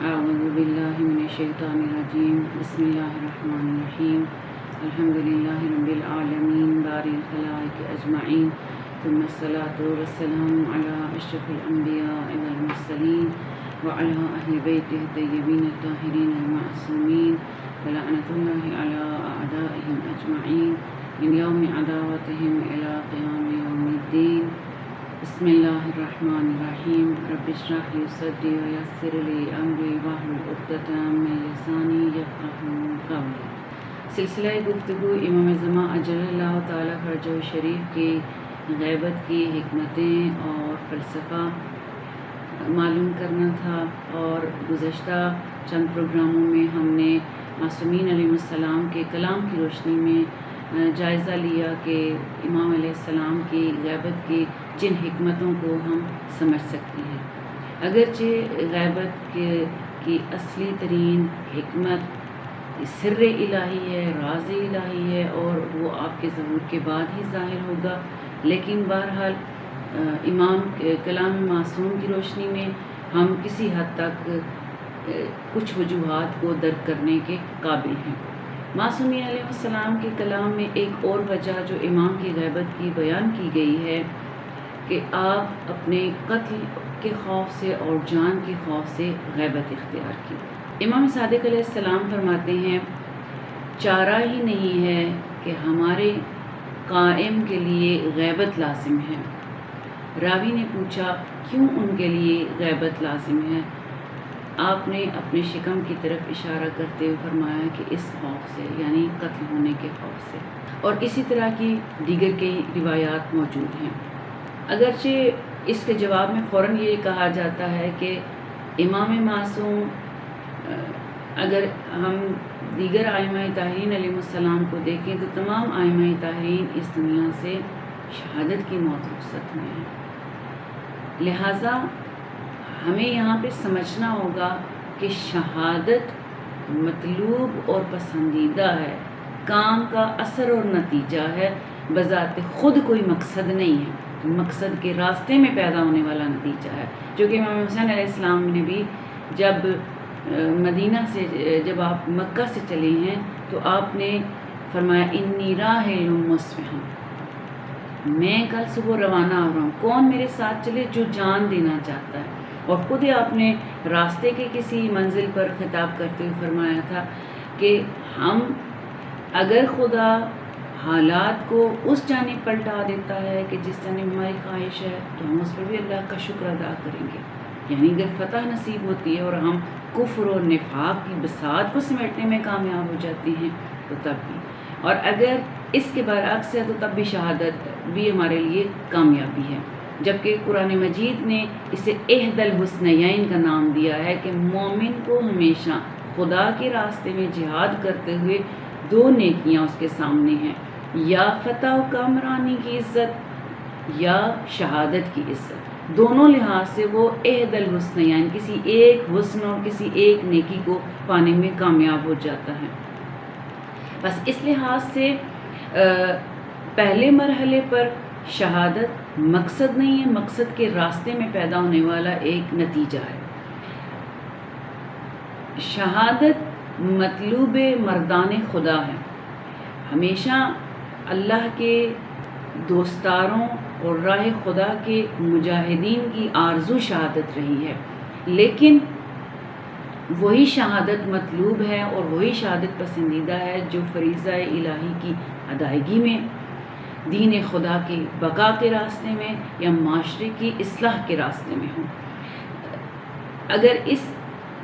اعوذ باللہ من الشیطان الرجیم بسم اللہ الرحمن الرحیم الحمد للہ رب العالمین باری الخلائق اجمعین ثم الصلاة والسلام علی اشرف الانبیاء والمرسلین وعلی اہل بیتہ الطیبین الطاہرین المعصومین ولعنۃ اللہ علی اعدائہم اجمعین من یوم عداوتہم الی قیام یوم الدین. بسم اللہ الرحمن الرحیم رب اشرح لی صدری ویسر لی امری واحلل عقدۃ من لسانی یفقہوا قولی. سلسلہ گفتگو امام زمان اجل اللہ تعالیٰ فرجہ شریف کی غیبت کی حکمتیں اور فلسفہ معلوم کرنا تھا، اور گزشتہ چند پروگراموں میں ہم نے معصومین علیہ السلام کے کلام کی روشنی میں جائزہ لیا کہ امام علیہ السلام کی غیبت کی جن حکمتوں کو ہم سمجھ سکتے ہیں. اگرچہ غیبت کی اصلی ترین حکمت سر الہی ہے، راز الہی ہے، اور وہ آپ کے ظہور کے بعد ہی ظاہر ہوگا، لیکن بہرحال امام کلام معصوم کی روشنی میں ہم کسی حد تک کچھ وجوہات کو درک کرنے کے قابل ہیں. معصومین علیہ السلام کے کلام میں ایک اور وجہ جو امام کی غیبت کی بیان کی گئی ہے کہ آپ اپنے قتل کے خوف سے اور جان کے خوف سے غیبت اختیار کی. امام صادق علیہ السلام فرماتے ہیں چارہ ہی نہیں ہے کہ ہمارے قائم کے لیے غیبت لازم ہے. راوی نے پوچھا کیوں ان کے لیے غیبت لازم ہے؟ آپ نے اپنے شکم کی طرف اشارہ کرتے ہوئے فرمایا کہ اس خوف سے، یعنی قتل ہونے کے خوف سے، اور اسی طرح کی دیگر کئی روایات موجود ہیں. اگرچہ اس کے جواب میں فوراً یہ کہا جاتا ہے کہ امام معصوم، اگر ہم دیگر ائمہ طاہرین علیہ السلام کو دیکھیں تو تمام ائمہ طاہرین اس دنیا سے شہادت کی موت رخصت ہوئے ہیں. لہٰذا ہمیں یہاں پہ سمجھنا ہوگا کہ شہادت مطلوب اور پسندیدہ ہے، کام کا اثر اور نتیجہ ہے، بذات خود کوئی مقصد نہیں ہے، مقصد کے راستے میں پیدا ہونے والا نتیجہ ہے. جو کہ امام حسین علیہ السلام نے بھی جب مدینہ سے، جب آپ مکہ سے چلے ہیں تو آپ نے فرمایا انی راحل مصبحا، میں کل صبح روانہ ہو رہا ہوں، کون میرے ساتھ چلے؟ جو جان دینا چاہتا ہے. اور خود آپ نے راستے کے کسی منزل پر خطاب کرتے ہوئے فرمایا تھا کہ ہم اگر خدا حالات کو اس جانب پلٹا دیتا ہے کہ جس جانب ہماری خواہش ہے تو ہم اس پر بھی اللہ کا شکر ادا کریں گے. یعنی اگر فتح نصیب ہوتی ہے اور ہم کفر اور نفاق کی بساط کو سمیٹنے میں کامیاب ہو جاتے ہیں تو تب بھی، اور اگر اس کے برعکس ہے تو تب بھی شہادت بھی ہمارے لیے کامیابی ہے. جبکہ قرآن مجید نے اسے احد الحسنیین کا نام دیا ہے کہ مومن کو ہمیشہ خدا کے راستے میں جہاد کرتے ہوئے دو نیکیاں اس کے سامنے ہیں، یا فتح و کامرانی کی عزت یا شہادت کی عزت. دونوں لحاظ سے وہ احد الحسنیین، کسی ایک حسن اور کسی ایک نیکی کو پانے میں کامیاب ہو جاتا ہے. بس اس لحاظ سے پہلے مرحلے پر شہادت مقصد نہیں ہے، مقصد کے راستے میں پیدا ہونے والا ایک نتیجہ ہے. شہادت مطلوب مردان خدا ہے. ہمیشہ اللہ کے دوستاروں اور راہ خدا کے مجاہدین کی آرزو شہادت رہی ہے، لیکن وہی شہادت مطلوب ہے اور وہی شہادت پسندیدہ ہے جو فریضہ الہی کی ادائیگی میں، دین خدا کی بقا کے راستے میں یا معاشرے کی اصلاح کے راستے میں ہوں. اگر اس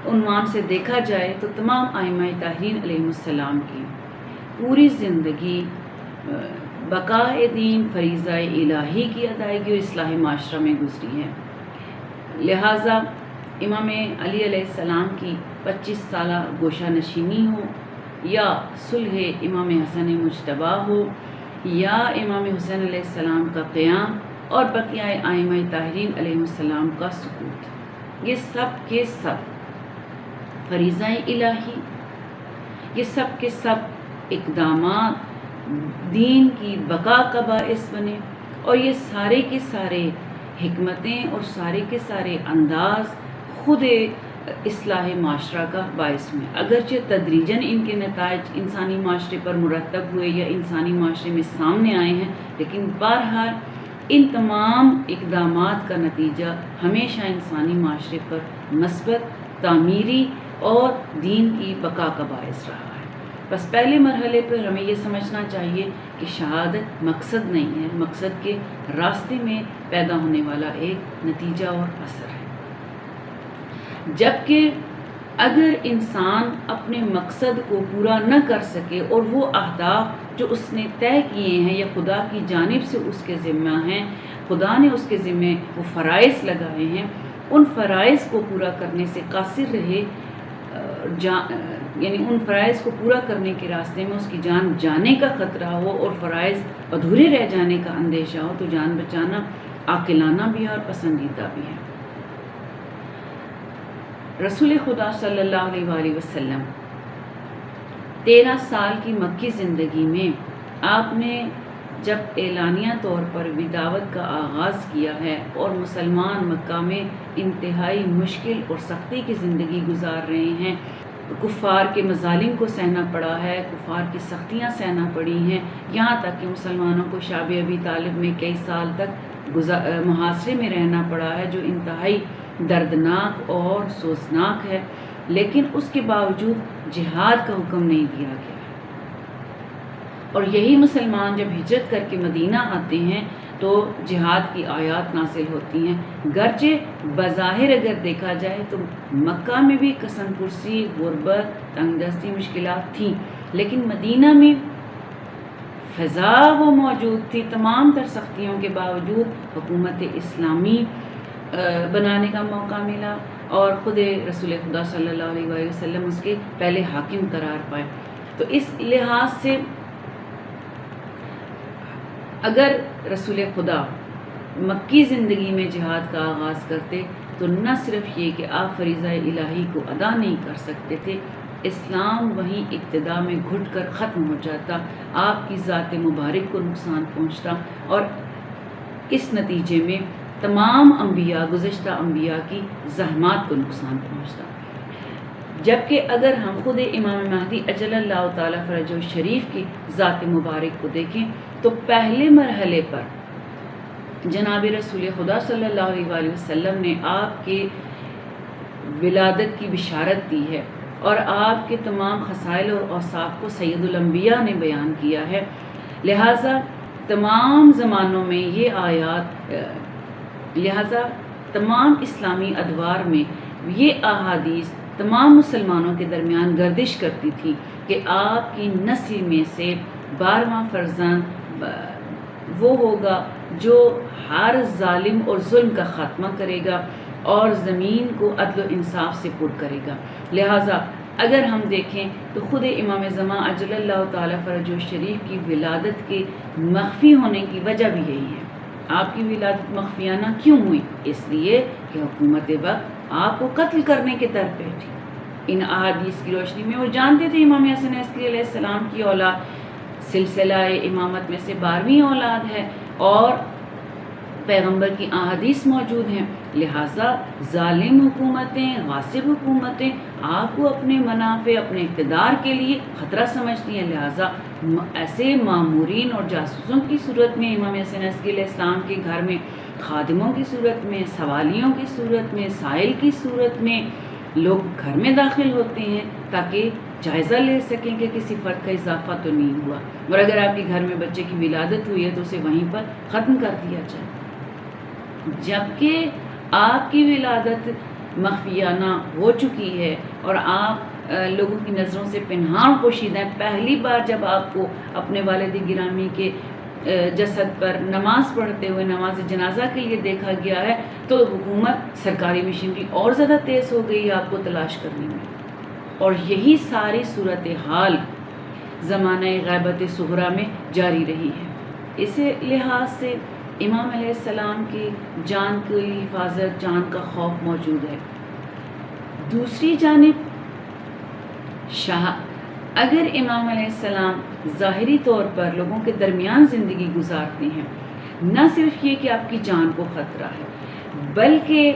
عنوان سے دیکھا جائے تو تمام ائمہ طاہرین علیہ السلام کی پوری زندگی بقاء دین، فریضہ الہی کی ادائیگی اور اصلاح معاشرہ میں گزری ہے. لہٰذا امام علی علیہ السلام کی 25 سالہ گوشہ نشینی ہو، یا صلح امام حسن مجتبیٰ ہو، یا امام حسین علیہ السلام کا قیام اور بقیہ ائمہ طاہرین علیہ السلام کا سکوت، یہ سب کے سب فریضہ الہی، یہ سب کے سب اقدامات دین کی بقا کا باعث بنے، اور یہ سارے کے سارے حکمتیں اور سارے کے سارے انداز خود اصلاح معاشرہ کا باعث ہوئے، اگرچہ تدریجاً ان کے نتائج انسانی معاشرے پر مرتب ہوئے یا انسانی معاشرے میں سامنے آئے ہیں، لیکن بہرحال ان تمام اقدامات کا نتیجہ ہمیشہ انسانی معاشرے پر مثبت، تعمیری اور دین کی بقا کا باعث رہا ہے۔ بس پہلے مرحلے پر ہمیں یہ سمجھنا چاہیے کہ شہادت مقصد نہیں ہے، مقصد کے راستے میں پیدا ہونے والا ایک نتیجہ اور اثر ہے۔ جبکہ اگر انسان اپنے مقصد کو پورا نہ کر سکے اور وہ اہداف جو اس نے طے کیے ہیں یا خدا کی جانب سے اس کے ذمہ ہیں، خدا نے اس کے ذمہ وہ فرائض لگائے ہیں، ان فرائض کو پورا کرنے سے قاصر رہے، یعنی ان فرائض کو پورا کرنے کے راستے میں اس کی جان جانے کا خطرہ ہو اور فرائض ادھورے رہ جانے کا اندیشہ ہو، تو جان بچانا عاقلانہ بھی ہے اور پسندیدہ بھی ہے۔ رسول خدا صلی اللہ علیہ وآلہ وسلم 13 سال کی مکی زندگی میں آپ نے جب اعلانیہ طور پر دعوت کا آغاز کیا ہے اور مسلمان مکہ میں انتہائی مشکل اور سختی کی زندگی گزار رہے ہیں، کفار کے مظالم کو سہنا پڑا ہے، کفار کی سختیاں سہنا پڑی ہیں، یہاں تک کہ مسلمانوں کو شعب ابی طالب میں کئی سال تک محاصرے میں رہنا پڑا ہے، جو انتہائی دردناک اور سوزناک ہے، لیکن اس کے باوجود جہاد کا حکم نہیں دیا گیا۔ اور یہی مسلمان جب ہجرت کر کے مدینہ آتے ہیں تو جہاد کی آیات نازل ہوتی ہیں، گرچہ بظاہر اگر دیکھا جائے تو مکہ میں بھی قسم پرسی، غربت، تنگ دستی، مشکلات تھیں، لیکن مدینہ میں فضا وہ موجود تھی، تمام تر سختیوں کے باوجود حکومت اسلامی بنانے کا موقع ملا اور خود رسول خدا صلی اللہ علیہ وآلہ وسلم اس کے پہلے حاکم قرار پائے۔ تو اس لحاظ سے اگر رسول خدا مکی زندگی میں جہاد کا آغاز کرتے تو نہ صرف یہ کہ آپ فریضہ الہی کو ادا نہیں کر سکتے تھے، اسلام وہیں ابتدا میں گھٹ کر ختم ہو جاتا، آپ کی ذات مبارک کو نقصان پہنچتا اور اس نتیجے میں تمام انبیاء، گزشتہ انبیاء کی زحمات کو نقصان پہنچتا۔ جبکہ اگر ہم خود امام مہدی اجل اللہ تعالیٰ فرجہ الشریف کی ذات مبارک کو دیکھیں تو پہلے مرحلے پر جناب رسول خدا صلی اللہ علیہ وآلہ وسلم نے آپ کے ولادت کی بشارت دی ہے اور آپ کے تمام خصائل اور اوصاف کو سید الانبیاء نے بیان کیا ہے، لہٰذا تمام زمانوں میں یہ آیات، لہٰذا تمام اسلامی ادوار میں یہ احادیث تمام مسلمانوں کے درمیان گردش کرتی تھی کہ آپ کی نسل میں سے 12واں فرزند وہ ہوگا جو ہر ظالم اور ظلم کا خاتمہ کرے گا اور زمین کو عدل و انصاف سے پر کرے گا۔ لہٰذا اگر ہم دیکھیں تو خود امام زمان عجل اللہ تعالیٰ فرجہ الشریف کی ولادت کے مخفی ہونے کی وجہ بھی یہی ہے۔ آپ کی ولادت مخفیانہ کیوں ہوئی؟ اس لیے کہ حکومت وقت آپ کو قتل کرنے کے در پہ تھی۔ ان احادیث کی روشنی میں وہ جانتے تھے امام حسن عسکری علیہ السلام کی اولاد سلسلہ امامت میں سے 12ویں اولاد ہے اور پیغمبر کی احادیث موجود ہیں، لہٰذا ظالم حکومتیں، غاصب حکومتیں آپ کو اپنے منافع، اپنے اقتدار کے لیے خطرہ سمجھتی ہیں، لہٰذا ایسے مامورین اور جاسوسوں کی صورت میں امام حسن عسکری علیہ السلام کے گھر میں، خادموں کی صورت میں، سوالیوں کی صورت میں، سائل کی صورت میں لوگ گھر میں داخل ہوتے ہیں تاکہ جائزہ لے سکیں کہ کسی فرد کا اضافہ تو نہیں ہوا، اور اگر آپ کے گھر میں بچے کی ولادت ہوئی ہے تو اسے وہیں پر ختم کر دیا جائے۔ جبکہ آپ کی ولادت مخفیانہ ہو چکی ہے اور آپ لوگوں کی نظروں سے پنہاں پوشیدہ ہیں، پہلی بار جب آپ کو اپنے والد گرامی کے جسد پر نماز پڑھتے ہوئے نماز جنازہ کے لیے دیکھا گیا ہے تو حکومت سرکاری مشینری اور زیادہ تیز ہو گئی ہے آپ کو تلاش کرنے میں، اور یہی ساری صورتحال زمانہ غیبت صغریٰ میں جاری رہی ہے۔ اس لحاظ سے امام علیہ السلام کی جان کی حفاظت، جان کا خوف موجود ہے۔ دوسری جانب اگر امام علیہ السلام ظاہری طور پر لوگوں کے درمیان زندگی گزارتے ہیں، نہ صرف یہ کہ آپ کی جان کو خطرہ ہے، بلکہ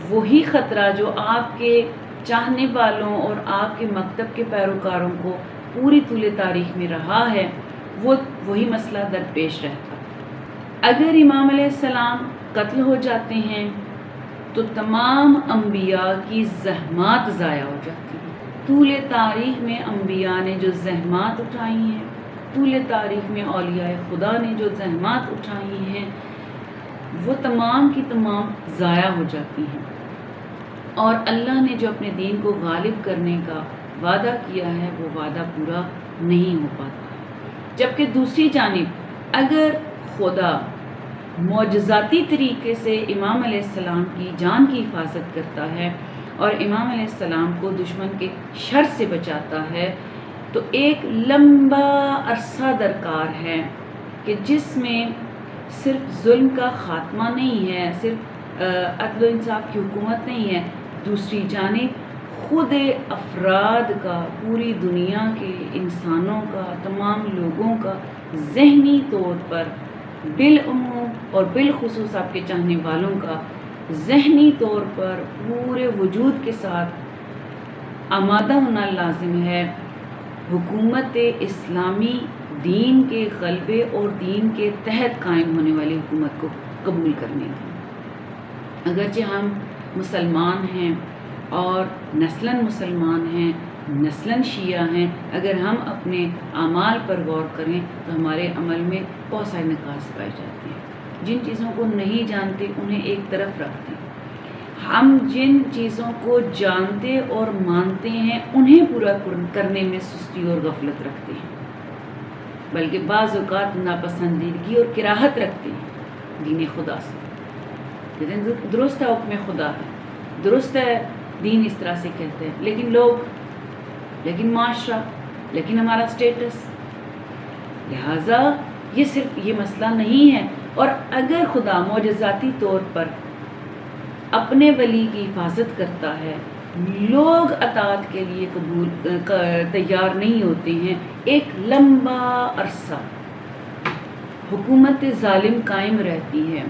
وہی خطرہ جو آپ کے چاہنے والوں اور آپ کے مکتب کے پیروکاروں کو پوری طول تاریخ میں رہا ہے، وہی مسئلہ درپیش رہتا۔ اگر امام علیہ السلام قتل ہو جاتے ہیں تو تمام انبیاء کی زحمات ضائع ہو جاتی ہیں۔ طول تاریخ میں انبیاء نے جو زحمات اٹھائی ہیں، طول تاریخ میں اولیاء خدا نے جو زحمات اٹھائی ہیں، وہ تمام کی تمام ضائع ہو جاتی ہیں، اور اللہ نے جو اپنے دین کو غالب کرنے کا وعدہ کیا ہے وہ وعدہ پورا نہیں ہو پاتا۔ جبکہ دوسری جانب اگر خدا معجزاتی طریقے سے امام علیہ السلام کی جان کی حفاظت کرتا ہے اور امام علیہ السلام کو دشمن کے شر سے بچاتا ہے، تو ایک لمبا عرصہ درکار ہے کہ جس میں صرف ظلم کا خاتمہ نہیں ہے، صرف عدل و انصاف کی حکومت نہیں ہے، دوسری جانب خود افراد کا، پوری دنیا کے انسانوں کا، تمام لوگوں کا ذہنی طور پر بالعموم اور بالخصوص آپ کے چاہنے والوں کا ذہنی طور پر پورے وجود کے ساتھ آمادہ ہونا لازم ہے حکومت اسلامی، دین کے غلبے اور دین کے تحت قائم ہونے والی حکومت کو قبول کرنے کی۔ اگرچہ ہم مسلمان ہیں اور نسلاً مسلمان ہیں، نسلاً شیعہ ہیں، اگر ہم اپنے اعمال پر غور کریں تو ہمارے عمل میں بہت سارے نقائص پائے جاتے ہیں۔ جن چیزوں کو نہیں جانتے انہیں ایک طرف رکھ دیں، ہم جن چیزوں کو جانتے اور مانتے ہیں انہیں پورا کرنے میں سستی اور غفلت رکھتے ہیں، بلکہ بعض اوقات ناپسندیدگی اور کراہت رکھتے ہیں دین خدا سے۔ لیکن درست ہے حکم خدا ہے، درست ہے دین اس طرح سے کہتے ہیں، لیکن لوگ، لیکن معاشرہ، لیکن ہمارا سٹیٹس، لہٰذا یہ صرف یہ مسئلہ نہیں ہے۔ اور اگر خدا معجزاتی طور پر اپنے ولی کی حفاظت کرتا ہے، لوگ اطاعت کے لیے تیار نہیں ہوتے ہیں، ایک لمبا عرصہ حکومت ظالم قائم رہتی ہے،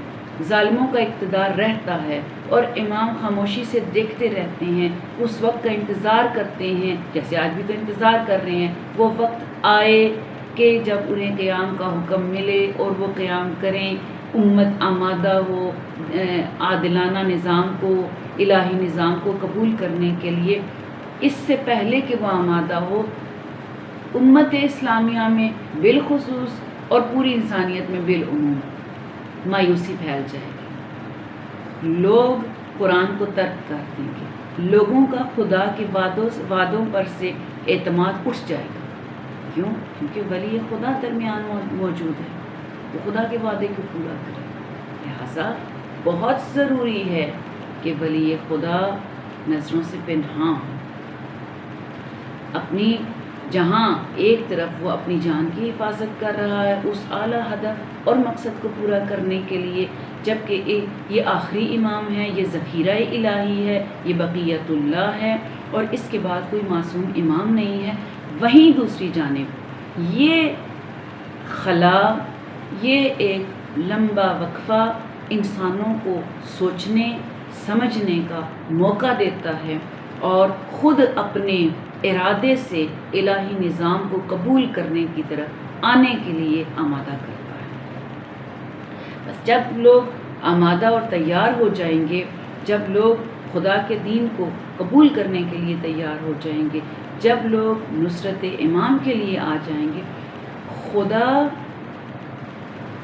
ظالموں کا اقتدار رہتا ہے، اور امام خاموشی سے دیکھتے رہتے ہیں، اس وقت کا انتظار کرتے ہیں، جیسے آج بھی تو انتظار کر رہے ہیں، وہ وقت آئے کہ جب انہیں قیام کا حکم ملے اور وہ قیام کریں، امت آمادہ ہو عادلانہ نظام کو، الہی نظام کو قبول کرنے کے لیے۔ اس سے پہلے کہ وہ آمادہ ہو، امت اسلامیہ میں بالخصوص اور پوری انسانیت میں بالعموم مایوسی پھیل جائے گی، لوگ قرآن کو ترک کر دیں گے، لوگوں کا خدا کے وعدوں پر سے اعتماد اٹھ جائے گا۔ کیوں؟ کیونکہ ولی خدا درمیان موجود ہے، وہ خدا کے وعدے کو پورا کرے۔ لہٰذا بہت ضروری ہے کہ ولی خدا نظروں سے پنہاں ہو، اپنی جہاں ایک طرف وہ اپنی جان کی حفاظت کر رہا ہے اس اعلیٰ ہدف اور مقصد کو پورا کرنے کے لیے، جبکہ یہ آخری امام ہے، یہ ذخیرہ الہی ہے، یہ بقیت اللہ ہے، اور اس کے بعد کوئی معصوم امام نہیں ہے۔ وہیں دوسری جانب یہ خلا، یہ ایک لمبا وقفہ انسانوں کو سوچنے سمجھنے کا موقع دیتا ہے اور خود اپنے ارادے سے الہی نظام کو قبول کرنے کی طرف آنے کے لیے آمادہ کرتا ہے۔ بس جب لوگ آمادہ اور تیار ہو جائیں گے، جب لوگ خدا کے دین کو قبول کرنے کے لیے تیار ہو جائیں گے، جب لوگ نصرت امام کے لیے آ جائیں گے، خدا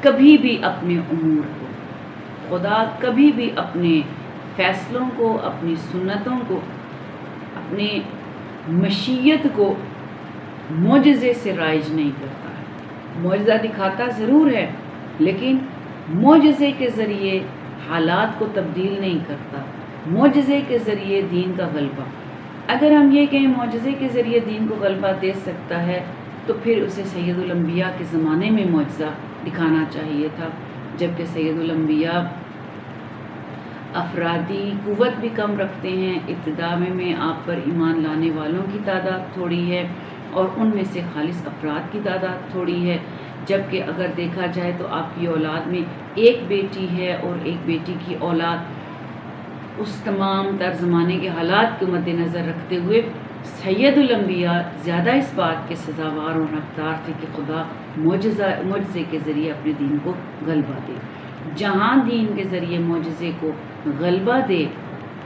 کبھی بھی اپنے امور کو، خدا کبھی بھی اپنے فیصلوں کو، اپنی سنتوں کو، اپنے مشیت کو معجزے سے رائج نہیں کرتا ہے۔ معجزہ دکھاتا ضرور ہے، لیکن معجزے کے ذریعے حالات کو تبدیل نہیں کرتا، معجزے کے ذریعے دین کا غلبہ۔ اگر ہم یہ کہیں معجزے کے ذریعے دین کو غلبہ دے سکتا ہے تو پھر اسے سید الانبیاء کے زمانے میں معجزہ دکھانا چاہیے تھا، جبکہ سید الانبیاء افرادی قوت بھی کم رکھتے ہیں، ابتدا میں آپ پر ایمان لانے والوں کی تعداد تھوڑی ہے اور ان میں سے خالص افراد کی تعداد تھوڑی ہے، جبکہ اگر دیکھا جائے تو آپ کی اولاد میں ایک بیٹی ہے اور ایک بیٹی کی اولاد اس تمام تر زمانے کے حالات کو مد نظر رکھتے ہوئے سید الانبیاء زیادہ اس بات کے سزاوار اور حقدار تھے کہ خدا معجزے کے ذریعے اپنے دین کو غلبہ دے۔ جہاں دین کے ذریعے معجزے کو غلبہ دے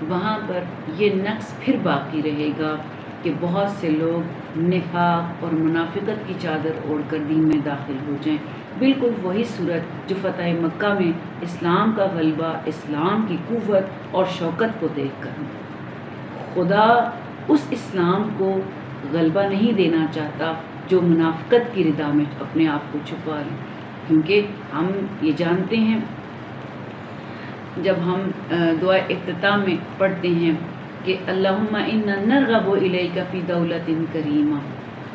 وہاں پر یہ نقص پھر باقی رہے گا کہ بہت سے لوگ نفاق اور منافقت کی چادر اوڑھ کر دین میں داخل ہو جائیں، بالکل وہی صورت جو فتح مکہ میں اسلام کا غلبہ، اسلام کی قوت اور شوکت کو دیکھ کر خدا اس اسلام کو غلبہ نہیں دینا چاہتا جو منافقت کی ردا میں اپنے آپ کو چھپا لے، کیونکہ ہم یہ جانتے ہیں جب ہم دعا افتتاح میں پڑھتے ہیں کہ اللہم انا نرغب الیک فی دولت کریمہ،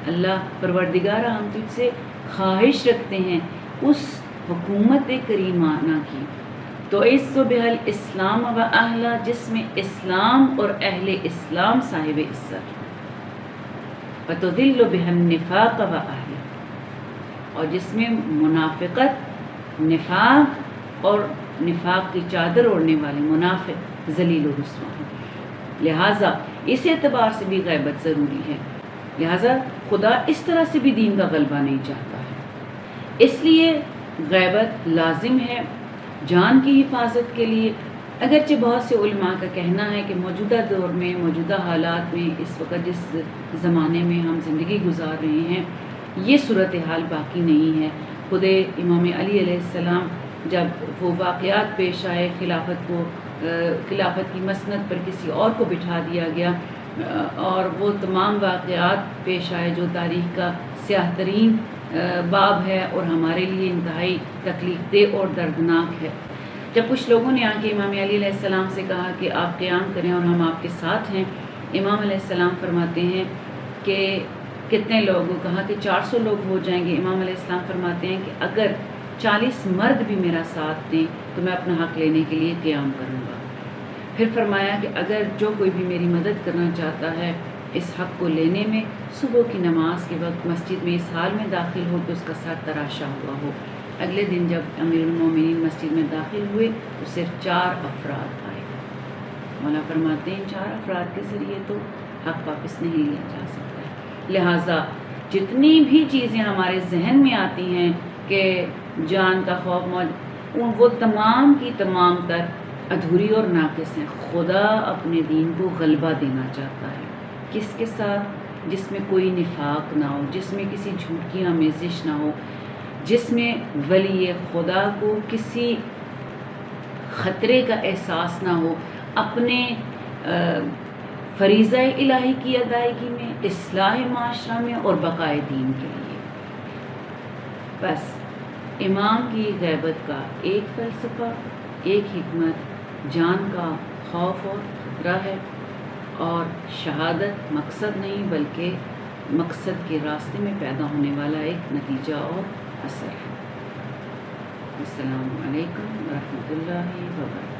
اللہ پروردگارہ ہم تجھ سے خواہش رکھتے ہیں اس حکومت کریمانہ کی، تو عز بہل اسلام و اہلہ، جس میں اسلام اور اہل اسلام صاحب عزت، وتذل بہل نفاق و اہلہ، اور جس میں منافقت، نفاق اور نفاق کی چادر اوڑھنے والے منافق ذلیل و رسوا ہیں۔ لہٰذا اس اعتبار سے بھی غیبت ضروری ہے، لہٰذا خدا اس طرح سے بھی دین کا غلبہ نہیں چاہتا ہے، اس لیے غیبت لازم ہے جان کی حفاظت کے لیے۔ اگرچہ بہت سے علماء کا کہنا ہے کہ موجودہ دور میں، موجودہ حالات میں، اس وقت جس زمانے میں ہم زندگی گزار رہے ہیں یہ صورتحال باقی نہیں ہے۔ خود امام علی علیہ السلام جب وہ واقعات پیش آئے، خلافت کی مسند پر کسی اور کو بٹھا دیا گیا اور وہ تمام واقعات پیش آئے جو تاریخ کا سیاہ ترین باب ہے اور ہمارے لیے انتہائی تکلیف دہ اور دردناک ہے۔ جب کچھ لوگوں نے آ کے امام علی علیہ السلام سے کہا کہ آپ قیام کریں اور ہم آپ کے ساتھ ہیں، امام علیہ السلام فرماتے ہیں کہ کتنے لوگوں، کہا کہ 400 لوگ ہو جائیں گے۔ امام علیہ السلام فرماتے ہیں کہ اگر 40 مرد بھی میرا ساتھ دیں تو میں اپنا حق لینے کے لیے قیام کروں گا۔ پھر فرمایا کہ اگر جو کوئی بھی میری مدد کرنا چاہتا ہے اس حق کو لینے میں، صبح کی نماز کے وقت مسجد میں اس حال میں داخل ہو کہ اس کا سر تراشا ہوا ہو۔ اگلے دن جب امیر المومنین مسجد میں داخل ہوئے تو صرف 4 افراد آئے۔ مولا فرماتے ہیں 4 افراد کے ذریعے تو حق واپس نہیں لیا جا سکتا ہے۔ لہٰذا جتنی بھی چیزیں ہمارے ذہن میں آتی ہیں کہ جان کا خوف وہ تمام کی تمام تر ادھوری اور ناقص ہیں۔ خدا اپنے دین کو غلبہ دینا چاہتا ہے، کس کے ساتھ؟ جس میں کوئی نفاق نہ ہو، جس میں کسی جھوٹ کی آمیزش نہ ہو، جس میں ولی خدا کو کسی خطرے کا احساس نہ ہو، اپنے فریضہ الہی کی ادائیگی میں، اصلاح معاشرہ میں اور بقائے دین کے لیے۔ بس امام کی غیبت کا ایک فلسفہ، ایک حکمت جان کا خوف اور خطرہ ہے، اور شہادت مقصد نہیں بلکہ مقصد کے راستے میں پیدا ہونے والا ایک نتیجہ اور اثر ہے۔ السلام علیکم ورحمۃ اللہ وبرکاتہ۔